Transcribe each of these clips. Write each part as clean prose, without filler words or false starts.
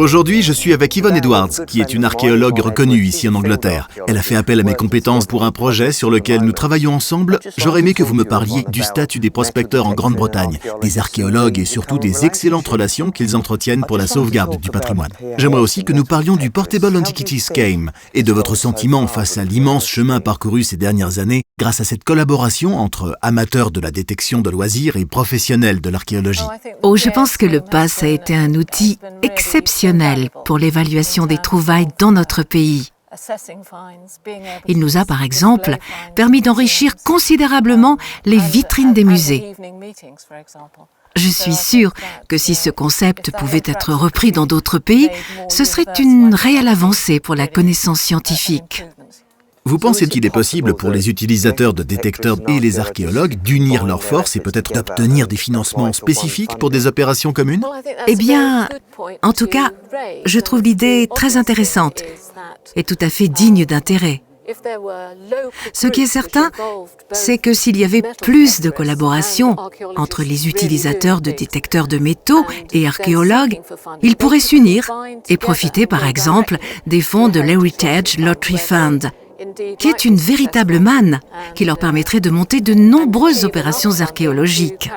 Aujourd'hui, je suis avec Yvonne Edwards, qui est une archéologue reconnue ici en Angleterre. Elle a fait appel à mes compétences pour un projet sur lequel nous travaillons ensemble. J'aurais aimé que vous me parliez du statut des prospecteurs en Grande-Bretagne, des archéologues et surtout des excellentes relations qu'ils entretiennent pour la sauvegarde du patrimoine. J'aimerais aussi que nous parlions du Portable Antiquities Scheme et de votre sentiment face à l'immense chemin parcouru ces dernières années grâce à cette collaboration entre amateurs de la détection de loisirs et professionnels de l'archéologie. Oh, je pense que le PAS a été un outil exceptionnel pour l'évaluation des trouvailles dans notre pays. Il nous a, par exemple, permis d'enrichir considérablement les vitrines des musées. Je suis sûre que si ce concept pouvait être repris dans d'autres pays, ce serait une réelle avancée pour la connaissance scientifique. Vous pensez qu'il est possible pour les utilisateurs de détecteurs et les archéologues d'unir leurs forces et peut-être d'obtenir des financements spécifiques pour des opérations communes? Eh bien, en tout cas, je trouve l'idée très intéressante et tout à fait digne d'intérêt. Ce qui est certain, c'est que s'il y avait plus de collaboration entre les utilisateurs de détecteurs de métaux et archéologues, ils pourraient s'unir et profiter par exemple des fonds de l'Heritage Lottery Fund, qui est une véritable manne qui leur permettrait de monter de nombreuses opérations archéologiques.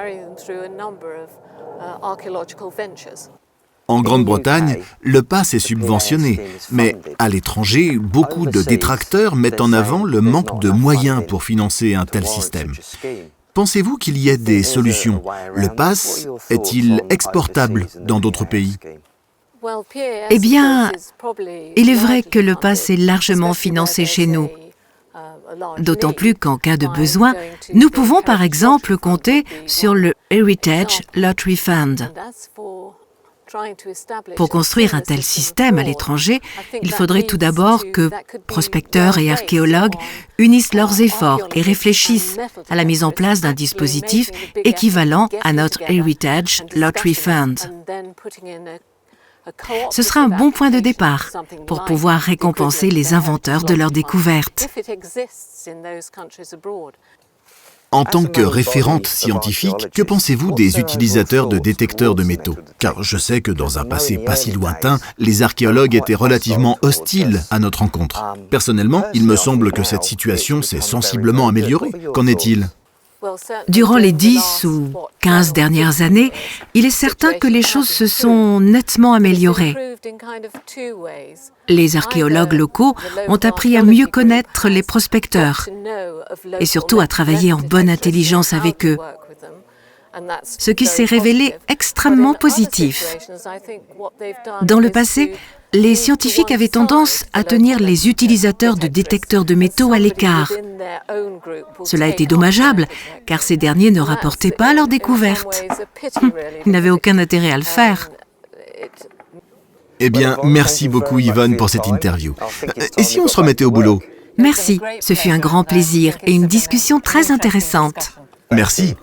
En Grande-Bretagne, le PAS est subventionné, mais à l'étranger, beaucoup de détracteurs mettent en avant le manque de moyens pour financer un tel système. Pensez-vous qu'il y ait des solutions? Le PAS est-il exportable dans d'autres pays? Eh bien, il est vrai que le PAS est largement financé chez nous. D'autant plus qu'en cas de besoin, nous pouvons par exemple compter sur le Heritage Lottery Fund. Pour construire un tel système à l'étranger, il faudrait tout d'abord que prospecteurs et archéologues unissent leurs efforts et réfléchissent à la mise en place d'un dispositif équivalent à notre Heritage Lottery Fund. Ce sera un bon point de départ pour pouvoir récompenser les inventeurs de leurs découvertes. En tant que référente scientifique, que pensez-vous des utilisateurs de détecteurs de métaux? Car je sais que dans un passé pas si lointain, les archéologues étaient relativement hostiles à notre rencontre. Personnellement, il me semble que cette situation s'est sensiblement améliorée. Qu'en est-il? Durant les 10 ou 15 dernières années, il est certain que les choses se sont nettement améliorées. Les archéologues locaux ont appris à mieux connaître les prospecteurs et surtout à travailler en bonne intelligence avec eux, ce qui s'est révélé extrêmement positif. Dans le passé, les scientifiques avaient tendance à tenir les utilisateurs de détecteurs de métaux à l'écart. Cela était dommageable, car ces derniers ne rapportaient pas leurs découvertes. Ils n'avaient aucun intérêt à le faire. Eh bien, merci beaucoup Yvonne pour cette interview. Et si on se remettait au boulot? Merci, ce fut un grand plaisir et une discussion très intéressante. Merci.